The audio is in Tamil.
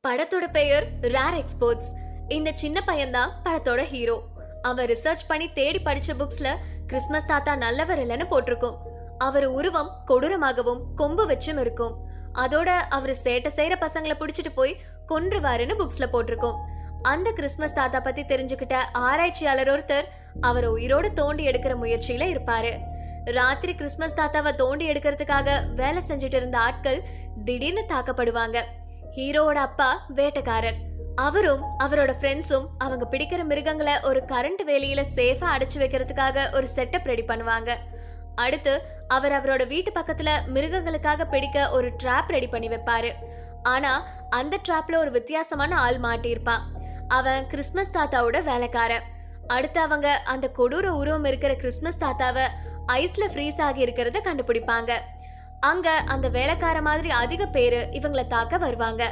படத்தோட பெயர் ரேர் எக்ஸ்போர்ட்ஸ். இந்த சின்ன பையன் தான் படத்தோட ஹீரோ. அவன் ரிசர்ச் பண்ணி தேடி படிச்ச புக்ஸ்ல கிறிஸ்மஸ் தாத்தா நல்லவர் இல்லைன்னு போட்டிருக்கும். அவர் உருவம் கொடூரமாகவும் கொம்பு வச்சும் இருக்கும். அதோட அவர் சேட்டை செய்யற பசங்களை பிடிச்சிட்டு போய் கொன்றுவாருன்னு புக்ஸ்ல போட்டிருக்கும். அந்த கிறிஸ்மஸ் தாத்தா பத்தி தெரிஞ்சுக்கிட்ட ஆராய்ச்சியாளர் ஒருத்தர் அவரை உயிரோடு தோண்டி எடுக்கிற முயற்சியில இருப்பாரு. ராத்திரி கிறிஸ்மஸ் தாத்தாவை தோண்டி எடுக்கிறதுக்காக வேலை செஞ்சுட்டு இருந்த ஆட்கள் திடீர்னு தாக்கப்படுவாங்க. ஹீரோவோட அப்பா வேட்டைக்காரர். அவரும் அவரோட ஃப்ரெண்ட்ஸும் அவங்க பிடிக்கிற மிருகங்களை ஒரு கரண்ட் வேலியில சேஃபா அடைச்சு வைக்கிறதுக்காக ஒரு செட்டப் ரெடி பண்ணுவாங்க. அடுத்து அவரோட வீட்டு பக்கத்துல மிருகங்களுக்காக பிடிக்க ஒரு ட்ராப் ரெடி பண்ணி வைப்பாரு. ஆனா அந்த ட்ராப்ல ஒரு வித்தியாசமான ஆள் மாட்டியிருப்பான். அவன் கிறிஸ்மஸ் தாத்தாவோட வேலைக்காரன். அடுத்து அவங்க அந்த கொடூர உருவம் இருக்கிற கிறிஸ்மஸ் தாத்தாவை ஐஸ்ல ஃப்ரீஸ் ஆகி இருக்கிறத கண்டுபிடிப்பாங்க. அங்க அந்த வேலைக்கார மாதிரி அதிக பேரு இவங்களை தாக்க வருவாங்க.